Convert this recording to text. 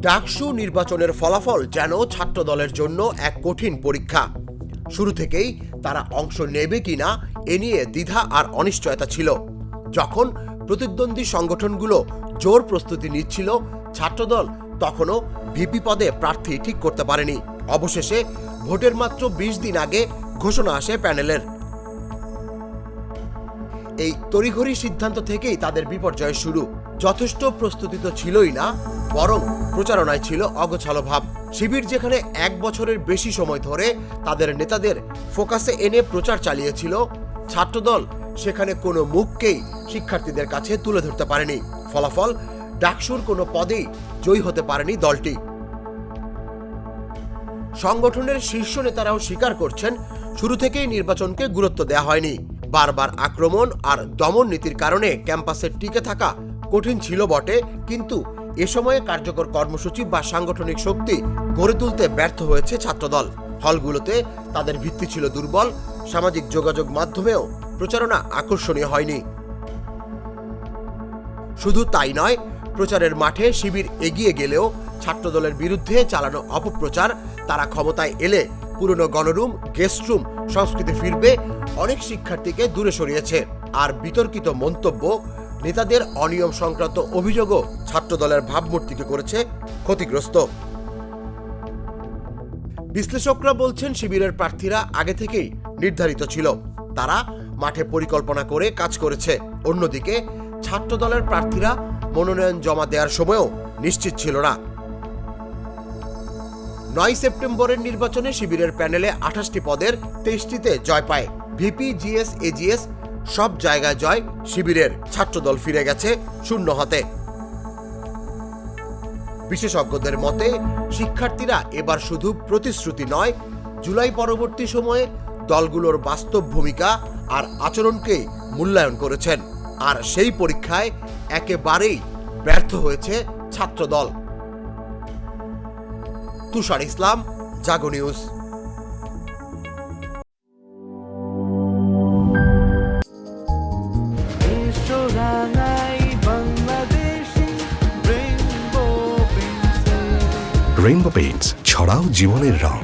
ডাকসু নির্বাচনের ফলাফল যেন ছাত্রদলের জন্য এক কঠিন পরীক্ষা। শুরু থেকেই তারা অংশ নেবে কিনা এ নিয়ে দ্বিধা আর অনিশ্চয়তা ছিল। যখন প্রতিদ্বন্দ্বী সংগঠনগুলো জোর প্রস্তুতি নিচ্ছিল, ছাত্রদল তখনও ভিপি পদে প্রার্থী ঠিক করতে পারেনি। অবশেষে ভোটের মাত্র ২০ দিন আগে ঘোষণা আসে প্যানেলের। এই তড়িঘড়ি সিদ্ধান্ত থেকেই তাদের বিপর্যয় শুরু। যথেষ্ট প্রস্তুতি তো ছিলই না, বরং প্রচারণায় ছিল অগোছালো ভাব। শিবির যেখানে ১ বছরের বেশি সময় ধরে তাদের নেতাদের ফোকাসে এনে প্রচার চালিয়েছিল, ছাত্রদল সেখানে কোনো মুখকেই শিক্ষার্থীদের কাছে তুলে ধরতে পারেনি। ফলাফল, ডাকসুর কোনো পদেই জয়ী হতে পারেনি দলটি। সংগঠনের শীর্ষ নেতারাও স্বীকার করছেন, শুরু থেকেই নির্বাচনকে গুরুত্ব দেওয়া হয়নি। বারবার আক্রমণ আর দমন নীতির কারণে ক্যাম্পাসে টিকে থাকা কঠিন ছিল বটে, কিন্তু এ সময়ে কার্যকর কর্মসূচি বা সাংগঠনিক শক্তি গড়ে তুলতে ব্যর্থ হয়েছে ছাত্রদল। হলগুলোতে তাদের ভিত্তি ছিল দুর্বল, সামাজিক যোগাযোগ মাধ্যমেও প্রচারণা আকর্ষণীয় হয়নি। শুধু তাই নয়, প্রচারের মাঠে শিবির এগিয়ে গেলেও ছাত্রদলের বিরুদ্ধে চালানো অপপ্রচার তারা ক্ষমতায় এলে পুরনো গণরুম, গেস্টরুম সংস্কৃতি ফিরবে অনেক শিক্ষার্থীকে দূরে সরিয়েছে। আর বিতর্কিত মন্তব্য, নেতাদের অনিয়ম সংক্রান্ত অভিযোগও ছাত্রদলের ভাবমূর্তিকে করেছে ক্ষতিগ্রস্ত। বিশ্লেষকরা বলছেন, শিবিরের প্রার্থীরা আগে থেকেই নির্ধারিত ছিল, তারা মাঠে পরিকল্পনা করে কাজ করেছে। অন্যদিকে ছাত্রদলের প্রার্থীরা মনোনয়ন জমা দেওয়ার সময়ও নিশ্চিত ছিল না। ৯ সেপ্টেম্বরের নির্বাচনে শিবিরের প্যানেলে ২৮টি পদের ২৩টিতে জয় পায়। ভিপি, জিএস, এজিএস সব জায়গায় জয় শিবিরের। ছাত্রদল ফিরে গেছে শূন্য হাতে। বিশেষজ্ঞদের মতে, শিক্ষার্থীরা এবার শুধু প্রতিশ্রুতি নয়, জুলাই পরবর্তী সময়ে দলগুলোর বাস্তব ভূমিকা আর আচরণকেই মূল্যায়ন করেছেন। আর সেই পরীক্ষায় একেবারেই ব্যর্থ হয়েছে ছাত্রদল। তুষার ইসলাম, জাগো নিউজ। রেইনবো পেইন্টস, ছড়াও জীবনের রং।